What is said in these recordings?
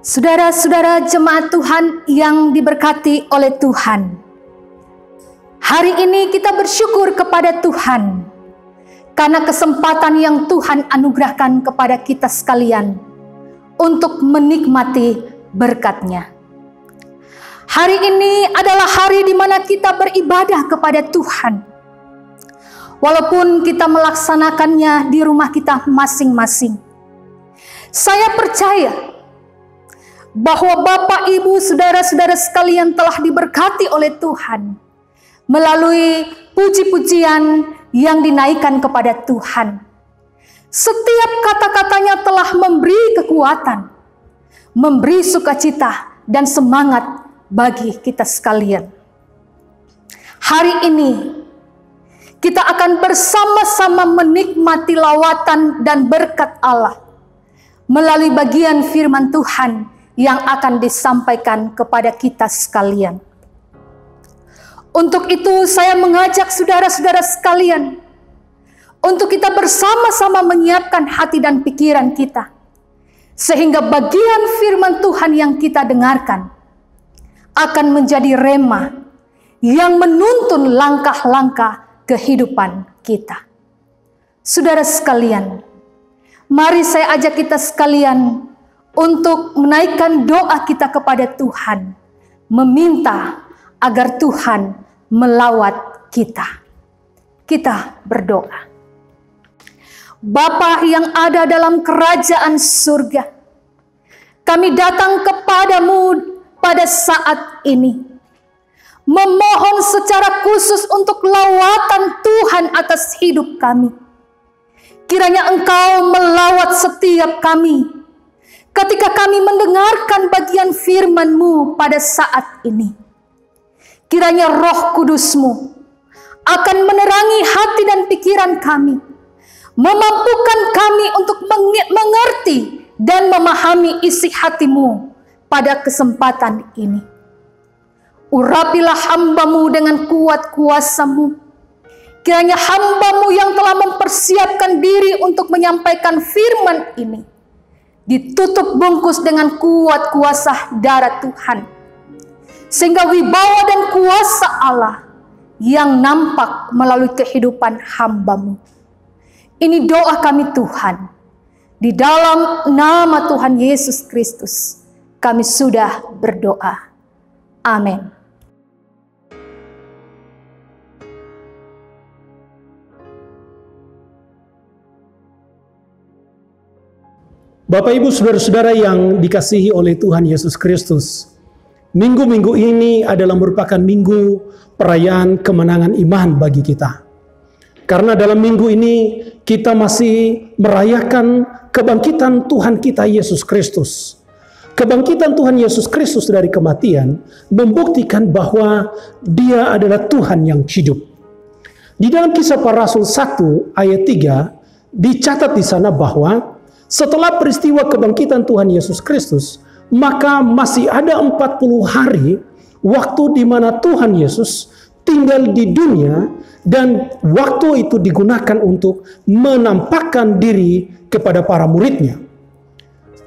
Saudara-saudara jemaat Tuhan yang diberkati oleh Tuhan, hari ini kita bersyukur kepada Tuhan karena kesempatan yang Tuhan anugerahkan kepada kita sekalian untuk menikmati berkat-Nya. Hari ini adalah hari di mana kita beribadah kepada Tuhan. Walaupun kita melaksanakannya di rumah kita masing-masing. Saya percaya bahwa Bapak, Ibu, saudara-saudara sekalian telah diberkati oleh Tuhan melalui puji-pujian yang dinaikkan kepada Tuhan. Setiap kata-katanya telah memberi kekuatan, memberi sukacita dan semangat bagi kita sekalian. Hari ini kita akan bersama-sama menikmati lawatan dan berkat Allah melalui bagian firman Tuhan yang akan disampaikan kepada kita sekalian. Untuk itu saya mengajak saudara-saudara sekalian untuk kita bersama-sama menyiapkan hati dan pikiran kita, sehingga bagian firman Tuhan yang kita dengarkan akan menjadi rema yang menuntun langkah-langkah kehidupan kita. Saudara sekalian, mari saya ajak kita sekalian untuk menaikkan doa kita kepada Tuhan, meminta agar Tuhan melawat kita. Kita berdoa. Bapa yang ada dalam kerajaan surga, kami datang kepadamu pada saat ini, memohon secara khusus untuk lawatan Tuhan atas hidup kami. Kiranya Engkau melawat setiap kami ketika kami mendengarkan bagian firman-Mu pada saat ini. Kiranya Roh Kudus-Mu akan menerangi hati dan pikiran kami, memampukan kami untuk mengerti dan memahami isi hati-Mu pada kesempatan ini. Urapilah hamba-Mu dengan kuat kuasa-Mu. Kiranya hamba-Mu yang telah mempersiapkan diri untuk menyampaikan firman ini ditutup bungkus dengan kuat kuasa darah Tuhan, sehingga wibawa dan kuasa Allah yang nampak melalui kehidupan hamba-Mu. Ini doa kami Tuhan, di dalam nama Tuhan Yesus Kristus kami sudah berdoa. Amin. Bapak, Ibu, saudara-saudara yang dikasihi oleh Tuhan Yesus Kristus, minggu-minggu ini adalah merupakan minggu perayaan kemenangan iman bagi kita. Karena dalam minggu ini kita masih merayakan kebangkitan Tuhan kita Yesus Kristus. Kebangkitan Tuhan Yesus Kristus dari kematian membuktikan bahwa Dia adalah Tuhan yang hidup. Di dalam Kisah Para Rasul 1 ayat 3 dicatat di sana bahwa setelah peristiwa kebangkitan Tuhan Yesus Kristus, maka masih ada 40 hari waktu di mana Tuhan Yesus tinggal di dunia, dan waktu itu digunakan untuk menampakkan diri kepada para muridnya.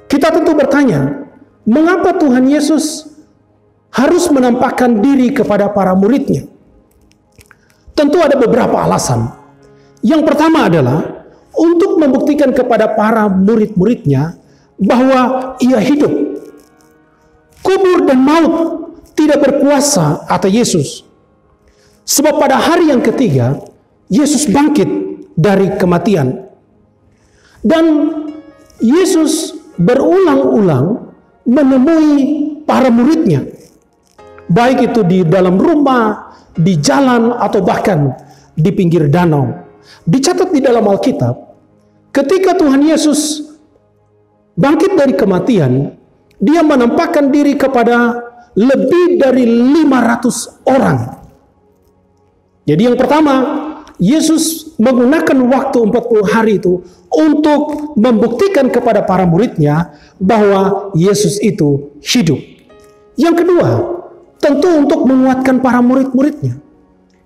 Kita tentu bertanya, mengapa Tuhan Yesus harus menampakkan diri kepada para muridnya? Tentu ada beberapa alasan. Yang pertama adalah untuk membuktikan kepada para murid-muridnya bahwa Ia hidup. Kubur dan maut tidak berkuasa atas Yesus. Sebab pada hari yang ketiga, Yesus bangkit dari kematian. Dan Yesus berulang-ulang menemui para muridnya. Baik itu di dalam rumah, di jalan, atau bahkan di pinggir danau. Dicatat di dalam Alkitab, ketika Tuhan Yesus bangkit dari kematian, Dia menampakkan diri kepada lebih dari 500 orang. Jadi yang pertama, Yesus menggunakan waktu 40 hari itu untuk membuktikan kepada para muridnya bahwa Yesus itu hidup. Yang kedua, tentu untuk menguatkan para murid-muridnya.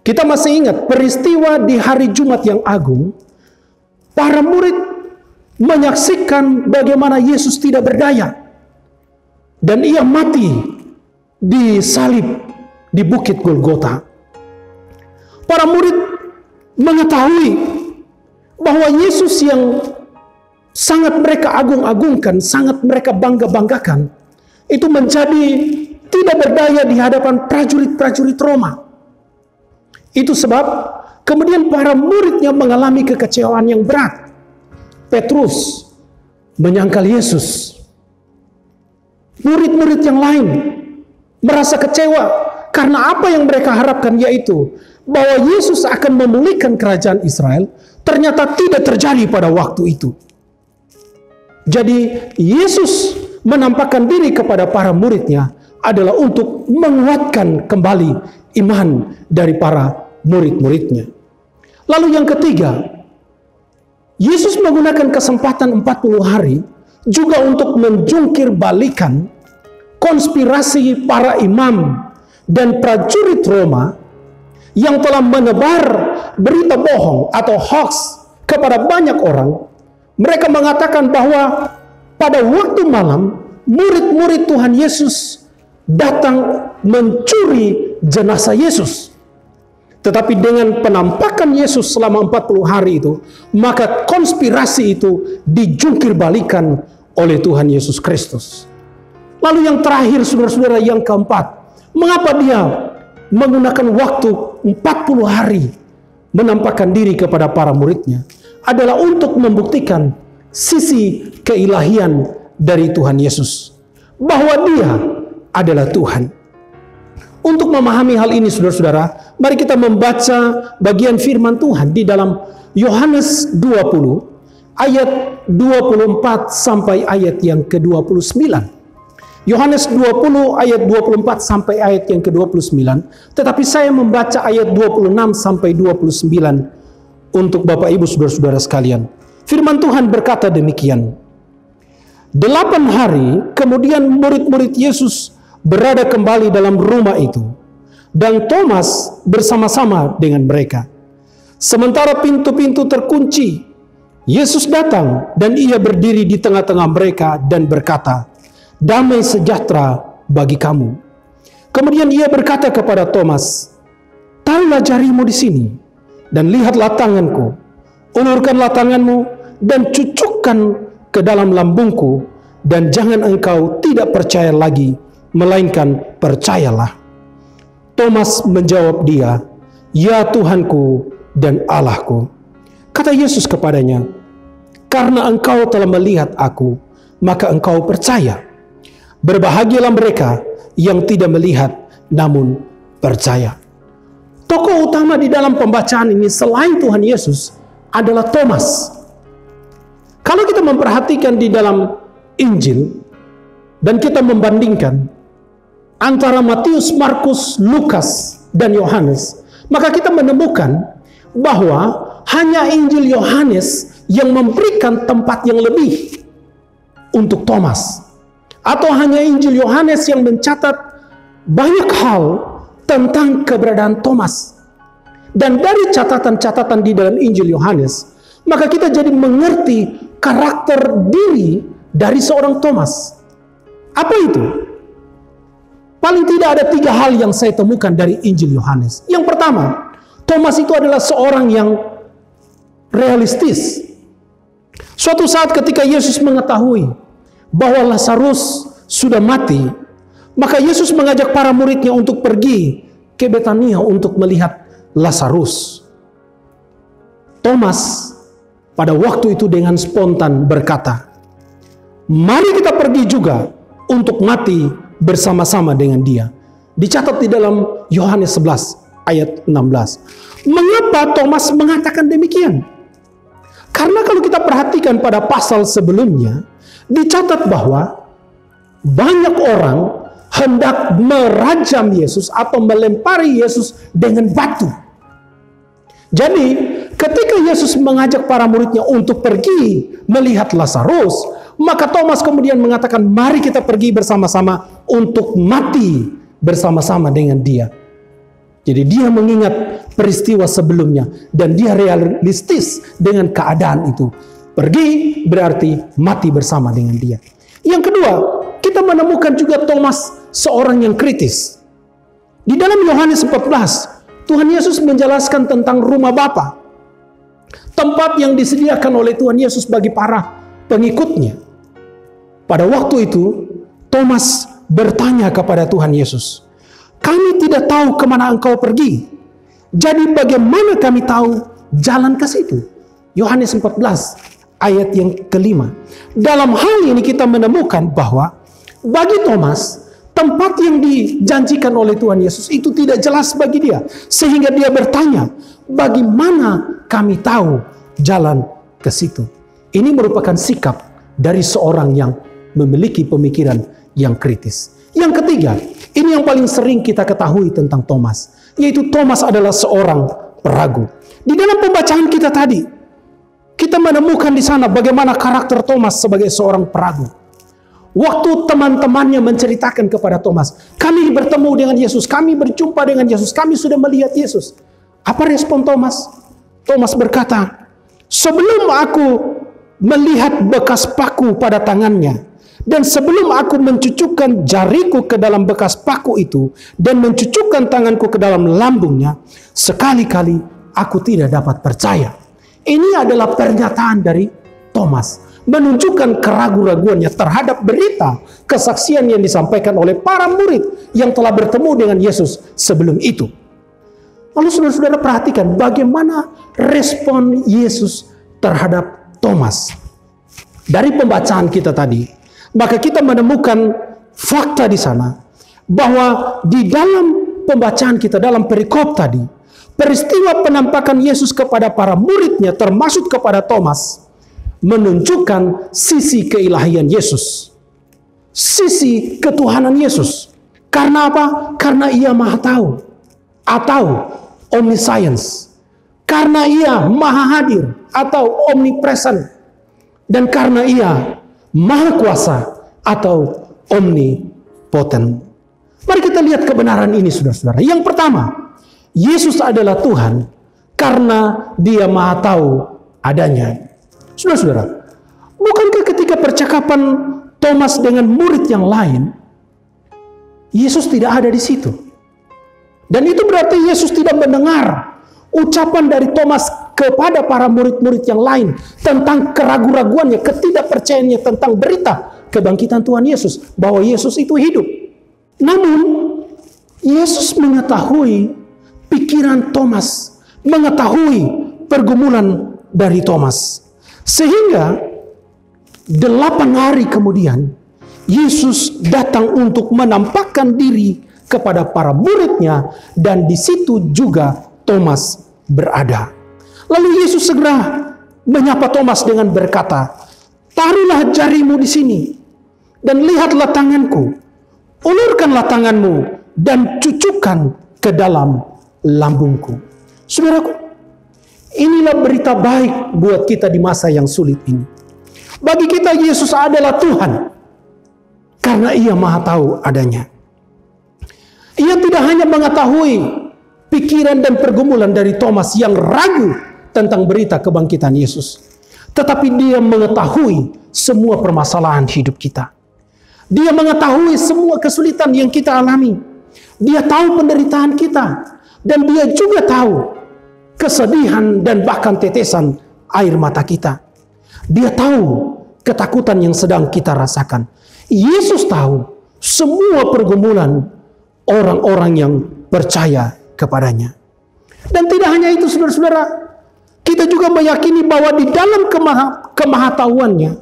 Kita masih ingat peristiwa di hari Jumat yang agung, para murid menyaksikan bagaimana Yesus tidak berdaya. dan ia mati disalib di bukit Golgota. Para murid mengetahui bahwa Yesus yang sangat mereka agung-agungkan, sangat mereka bangga-banggakan, itu menjadi tidak berdaya di hadapan prajurit-prajurit Roma. Itu sebab kemudian para muridnya mengalami kekecewaan yang berat. Petrus menyangkal Yesus. Murid-murid yang lain merasa kecewa karena apa yang mereka harapkan, yaitu bahwa Yesus akan memulihkan kerajaan Israel, ternyata tidak terjadi pada waktu itu. Jadi Yesus menampakkan diri kepada para muridnya adalah untuk menguatkan kembali iman dari para murid-muridnya. Lalu yang ketiga, Yesus menggunakan kesempatan 40 hari juga untuk menjungkir balikan konspirasi para imam dan prajurit Roma yang telah menebar berita bohong atau hoax kepada banyak orang. Mereka mengatakan bahwa pada waktu malam murid-murid Tuhan Yesus datang mencuri jenazah Yesus. Tetapi dengan penampakan Yesus selama 40 hari itu, maka konspirasi itu dijungkir balikan oleh Tuhan Yesus Kristus. Lalu yang terakhir, saudara-saudara, yang keempat, mengapa dia menggunakan waktu 40 hari menampakkan diri kepada para muridnya? Adalah untuk membuktikan sisi keilahian dari Tuhan Yesus, bahwa dia adalah Tuhan. Untuk memahami hal ini, saudara-saudara, mari kita membaca bagian firman Tuhan di dalam Yohanes 20 ayat 24 sampai ayat yang ke-29. Yohanes 20 ayat 24 sampai ayat yang ke-29, tetapi saya membaca ayat 26 sampai 29 untuk Bapak Ibu saudara-saudara sekalian. Firman Tuhan berkata demikian. 8 hari kemudian murid-murid Yesus berada kembali dalam rumah itu, dan Thomas bersama-sama dengan mereka. Sementara pintu-pintu terkunci, Yesus datang dan ia berdiri di tengah-tengah mereka dan berkata, "Damai sejahtera bagi kamu." Kemudian ia berkata kepada Thomas, "Taruhlah jarimu di sini dan lihatlah tanganku. Ulurkanlah tanganmu dan cucukkan ke dalam lambungku, dan jangan engkau tidak percaya lagi, melainkan percayalah." Thomas menjawab dia, "Ya Tuhanku dan Allahku." Kata Yesus kepadanya, "Karena engkau telah melihat aku, maka engkau percaya. Berbahagialah mereka yang tidak melihat namun percaya." Tokoh utama di dalam pembacaan ini selain Tuhan Yesus adalah Thomas. Kalau kita memperhatikan di dalam Injil dan kita membandingkan antara Matius, Markus, Lukas, dan Yohanes, maka kita menemukan bahwa hanya Injil Yohanes yang memberikan tempat yang lebih untuk Thomas, atau hanya Injil Yohanes yang mencatat banyak hal tentang keberadaan Thomas. Dan dari catatan-catatan di dalam Injil Yohanes, maka kita jadi mengerti karakter diri dari seorang Thomas. Apa itu? Paling tidak ada 3 hal yang saya temukan dari Injil Yohanes. Yang pertama, Thomas itu adalah seorang yang realistis. Suatu saat ketika Yesus mengetahui bahwa Lazarus sudah mati, maka Yesus mengajak para muridnya untuk pergi ke Betania untuk melihat Lazarus. Thomas pada waktu itu dengan spontan berkata, "Mari kita pergi juga untuk mati bersama-sama dengan dia." Dicatat di dalam Yohanes 11 ayat 16. Mengapa Thomas mengatakan demikian? Karena kalau kita perhatikan pada pasal sebelumnya, dicatat bahwa banyak orang hendak merajam Yesus atau melempari Yesus dengan batu. Jadi ketika Yesus mengajak para muridnya untuk pergi melihat Lazarus, maka Thomas kemudian mengatakan, "Mari kita pergi bersama-sama untuk mati bersama-sama dengan dia." Jadi dia mengingat peristiwa sebelumnya dan dia realistis dengan keadaan itu. Pergi berarti mati bersama dengan dia. Yang kedua, kita menemukan juga Thomas seorang yang kritis. Di dalam Yohanes 14, Tuhan Yesus menjelaskan tentang rumah Bapa, tempat yang disediakan oleh Tuhan Yesus bagi para pengikutnya. Pada waktu itu, Thomas bertanya kepada Tuhan Yesus, "Kami tidak tahu kemana engkau pergi. Jadi bagaimana kami tahu jalan ke situ?" Yohanes 14 ayat yang kelima. Dalam hal ini kita menemukan bahwa bagi Thomas, tempat yang dijanjikan oleh Tuhan Yesus itu tidak jelas bagi dia. Sehingga dia bertanya, bagaimana kami tahu jalan ke situ? Ini merupakan sikap dari seorang yang memiliki pemikiran yang kritis. Yang ketiga, ini yang paling sering kita ketahui tentang Thomas, yaitu Thomas adalah seorang peragu. Di dalam pembacaan kita tadi, kita menemukan di sana bagaimana karakter Thomas sebagai seorang peragu. Waktu teman-temannya menceritakan kepada Thomas, "Kami bertemu dengan Yesus, kami berjumpa dengan Yesus, kami sudah melihat Yesus." Apa respon Thomas? Thomas berkata, "Sebelum aku melihat bekas paku pada tangannya, dan sebelum aku mencucukkan jariku ke dalam bekas paku itu, dan mencucukkan tanganku ke dalam lambungnya, sekali-kali aku tidak dapat percaya." Ini adalah pernyataan dari Thomas, menunjukkan keraguan-raguannya terhadap berita kesaksian yang disampaikan oleh para murid yang telah bertemu dengan Yesus sebelum itu. Lalu saudara-saudara perhatikan bagaimana respon Yesus terhadap Thomas. Dari pembacaan kita tadi, maka kita menemukan fakta di sana bahwa di dalam pembacaan kita dalam perikop tadi, peristiwa penampakan Yesus kepada para muridnya termasuk kepada Thomas menunjukkan sisi keilahian Yesus, sisi ketuhanan Yesus. Karena apa? Karena ia maha tahu atau omniscience, karena ia maha hadir atau omnipresent, dan karena ia maha kuasa atau omnipotent. Mari kita lihat kebenaran ini, saudara-saudara. Yang pertama, Yesus adalah Tuhan karena dia maha tahu adanya. Saudara-saudara, bukankah ketika percakapan Thomas dengan murid yang lain, Yesus tidak ada di situ? Dan itu berarti Yesus tidak mendengar ucapan dari Thomas kepada para murid-murid yang lain tentang keraguan-raguannya, ketidakpercayaannya tentang berita kebangkitan Tuhan Yesus, bahwa Yesus itu hidup. Namun, Yesus mengetahui pikiran Thomas, mengetahui pergumulan dari Thomas. Sehingga 8 hari kemudian Yesus datang untuk menampakkan diri kepada para muridnya, dan di situ juga Thomas berada. Lalu Yesus segera menyapa Thomas dengan berkata, "Taruhlah jarimu di sini dan lihatlah tanganku. Ulurkanlah tanganmu dan cucukkan ke dalam lambungku." Saudaraku, inilah berita baik buat kita di masa yang sulit ini. Bagi kita Yesus adalah Tuhan karena ia maha tahu adanya. Ia tidak hanya mengetahui pikiran dan pergumulan dari Thomas yang ragu tentang berita kebangkitan Yesus, tetapi dia mengetahui semua permasalahan hidup kita. Dia mengetahui semua kesulitan yang kita alami. Dia tahu penderitaan kita, dan dia juga tahu kesedihan dan bahkan tetesan air mata kita. Dia tahu ketakutan yang sedang kita rasakan. Yesus tahu semua pergumulan orang-orang yang percaya kepadanya. Dan tidak hanya itu, saudara-saudara, kita juga meyakini bahwa di dalam kemahatauannya,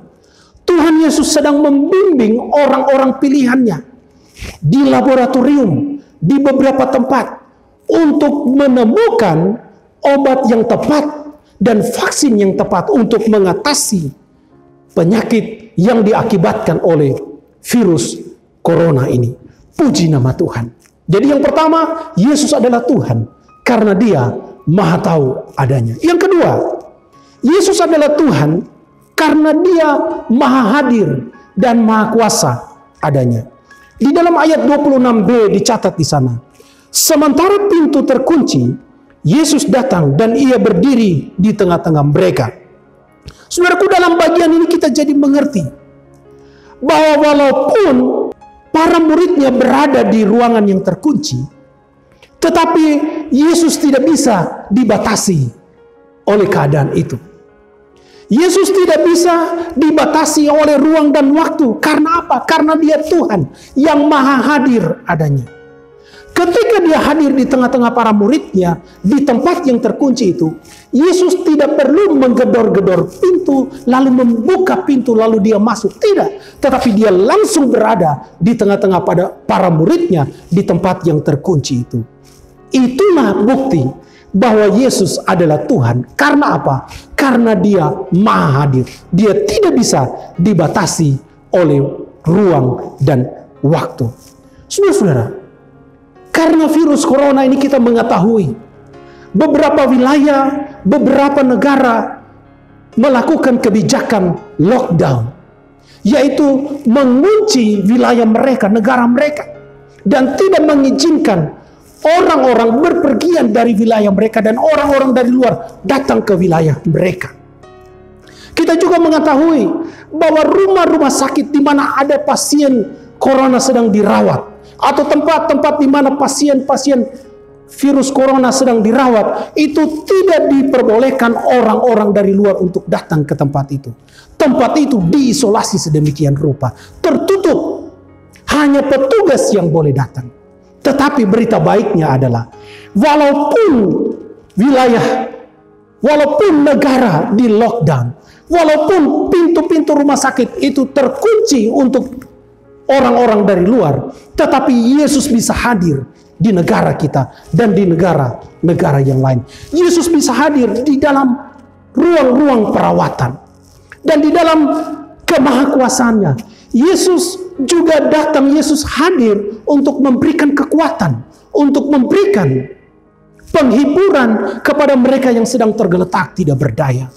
Tuhan Yesus sedang membimbing orang-orang pilihannya di laboratorium, di beberapa tempat, untuk menemukan obat yang tepat dan vaksin yang tepat untuk mengatasi penyakit yang diakibatkan oleh virus corona ini. Puji nama Tuhan. Jadi yang pertama, Yesus adalah Tuhan karena dia maha tahu adanya. Yang kedua, Yesus adalah Tuhan karena dia maha hadir dan maha kuasa adanya. Di dalam ayat 26b dicatat di sana, sementara pintu terkunci, Yesus datang dan ia berdiri di tengah-tengah mereka. Saudaraku, dalam bagian ini kita jadi mengerti bahwa walaupun para muridnya berada di ruangan yang terkunci, tetapi Yesus tidak bisa dibatasi oleh keadaan itu. Yesus tidak bisa dibatasi oleh ruang dan waktu. Karena apa? Karena Dia Tuhan yang maha hadir adanya. Ketika Dia hadir di tengah-tengah para muridnya, di tempat yang terkunci itu, Yesus tidak perlu menggedor-gedor pintu, lalu membuka pintu, lalu Dia masuk. Tidak. Tetapi Dia langsung berada di tengah-tengah pada para muridnya, di tempat yang terkunci itu. Itulah bukti bahwa Yesus adalah Tuhan. Karena apa? Karena Dia maha hadir. Dia tidak bisa dibatasi oleh ruang dan waktu. Saudara-saudara, karena virus corona ini kita mengetahui beberapa wilayah, beberapa negara melakukan kebijakan lockdown, yaitu mengunci wilayah mereka, negara mereka, dan tidak mengizinkan orang-orang berpergian dari wilayah mereka dan orang-orang dari luar datang ke wilayah mereka. Kita juga mengetahui bahwa rumah-rumah sakit di mana ada pasien corona sedang dirawat, atau tempat-tempat di mana pasien-pasien virus corona sedang dirawat, itu tidak diperbolehkan orang-orang dari luar untuk datang ke tempat itu. Tempat itu diisolasi sedemikian rupa, tertutup. Hanya petugas yang boleh datang. Tetapi berita baiknya adalah, walaupun wilayah, walaupun negara di lockdown, walaupun pintu-pintu rumah sakit itu terkunci untuk orang-orang dari luar, tetapi Yesus bisa hadir di negara kita dan di negara-negara yang lain. Yesus bisa hadir di dalam ruang-ruang perawatan dan di dalam kemahakuasaannya. Yesus juga datang, Yesus hadir untuk memberikan kekuatan, untuk memberikan penghiburan kepada mereka yang sedang tergeletak tidak berdaya.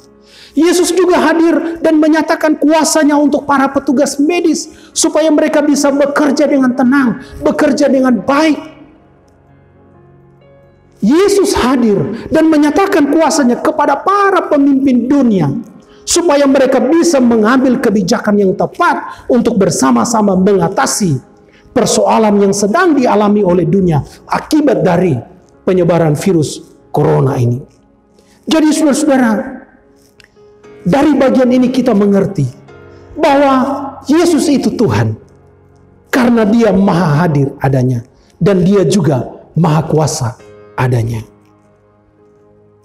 Yesus juga hadir dan menyatakan kuasanya untuk para petugas medis supaya mereka bisa bekerja dengan tenang, bekerja dengan baik. Yesus hadir dan menyatakan kuasanya kepada para pemimpin dunia supaya mereka bisa mengambil kebijakan yang tepat untuk bersama-sama mengatasi persoalan yang sedang dialami oleh dunia akibat dari penyebaran virus corona ini. Jadi saudara-saudara, dari bagian ini kita mengerti bahwa Yesus itu Tuhan karena Dia maha hadir adanya dan Dia juga maha kuasa adanya.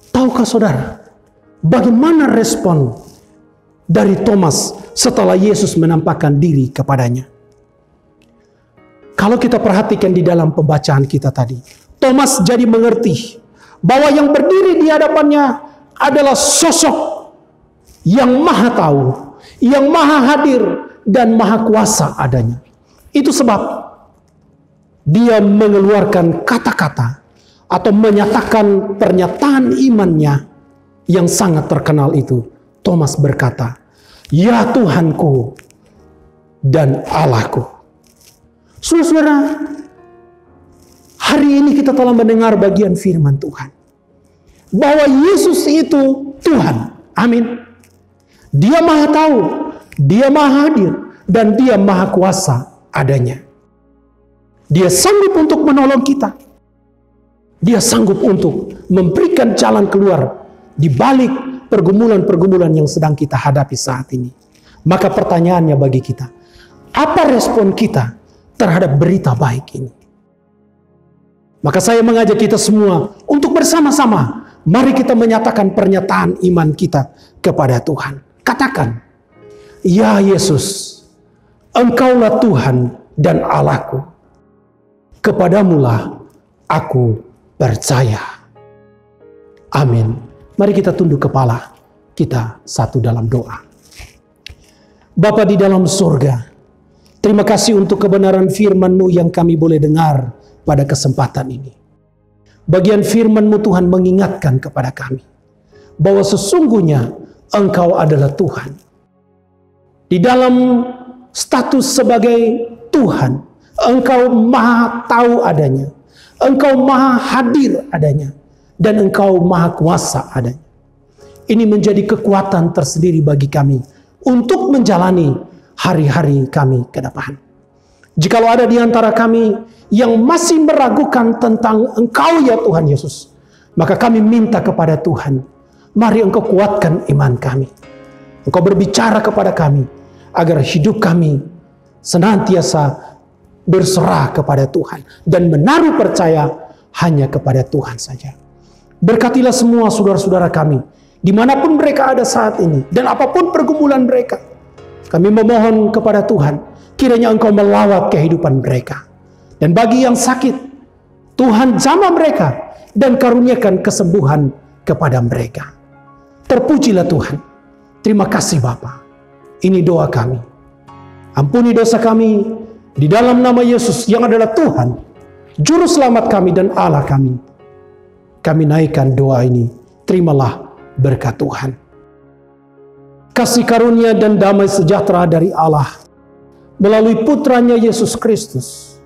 Tahukah saudara bagaimana respon dari Thomas setelah Yesus menampakkan diri kepadanya? Kalau kita perhatikan di dalam pembacaan kita tadi, Thomas jadi mengerti bahwa yang berdiri di hadapannya adalah sosok yang maha tahu, yang maha hadir dan maha kuasa adanya. Itu sebab dia mengeluarkan kata-kata atau menyatakan pernyataan imannya yang sangat terkenal itu. Thomas berkata, "Ya Tuhanku dan Allahku." Saudara, hari ini kita telah mendengar bagian firman Tuhan bahwa Yesus itu Tuhan. Amin. Dia maha tahu, Dia maha hadir, dan Dia maha kuasa adanya. Dia sanggup untuk menolong kita. Dia sanggup untuk memberikan jalan keluar di balik pergumulan-pergumulan yang sedang kita hadapi saat ini. Maka pertanyaannya bagi kita, apa respon kita terhadap berita baik ini? Maka saya mengajak kita semua untuk bersama-sama, mari kita menyatakan pernyataan iman kita kepada Tuhan. Katakan, "Ya Yesus, Engkaulah Tuhan dan Allahku. Kepadamulah aku percaya." Amin. Mari kita tunduk kepala kita satu dalam doa. Bapa di dalam surga, terima kasih untuk kebenaran firman-Mu yang kami boleh dengar pada kesempatan ini. Bagian firman-Mu Tuhan mengingatkan kepada kami bahwa sesungguhnya Engkau adalah Tuhan. Di dalam status sebagai Tuhan, Engkau maha tahu adanya, Engkau maha hadir adanya, dan Engkau maha kuasa adanya. Ini menjadi kekuatan tersendiri bagi kami untuk menjalani hari-hari kami ke depan. Jikalau ada di antara kami yang masih meragukan tentang Engkau ya Tuhan Yesus, maka kami minta kepada Tuhan, mari Engkau kuatkan iman kami. Engkau berbicara kepada kami, agar hidup kami senantiasa berserah kepada Tuhan, dan menaruh percaya hanya kepada Tuhan saja. Berkatilah semua saudara-saudara kami, dimanapun mereka ada saat ini, dan apapun pergumulan mereka. Kami memohon kepada Tuhan, kiranya Engkau melawat kehidupan mereka. Dan bagi yang sakit, Tuhan jamah mereka, dan karuniakan kesembuhan kepada mereka. Terpujilah Tuhan. Terima kasih Bapa. Ini doa kami. Ampuni dosa kami di dalam nama Yesus yang adalah Tuhan, Juru Selamat kami dan Allah kami. Kami naikkan doa ini. Terimalah berkat Tuhan. Kasih karunia dan damai sejahtera dari Allah melalui putranya Yesus Kristus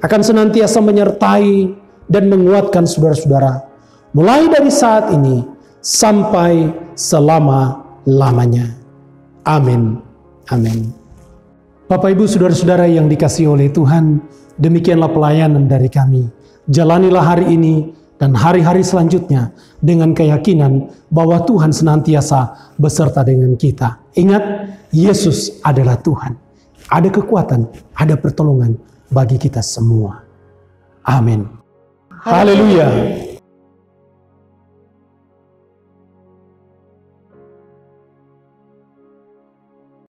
akan senantiasa menyertai dan menguatkan saudara-saudara mulai dari saat ini sampai selama-lamanya. Amin. Amin. Bapak Ibu saudara-saudara yang dikasihi oleh Tuhan, demikianlah pelayanan dari kami. Jalanilah hari ini dan hari-hari selanjutnya dengan keyakinan bahwa Tuhan senantiasa beserta dengan kita. Ingat, Yesus adalah Tuhan. Ada kekuatan, ada pertolongan bagi kita semua. Amin. Haleluya.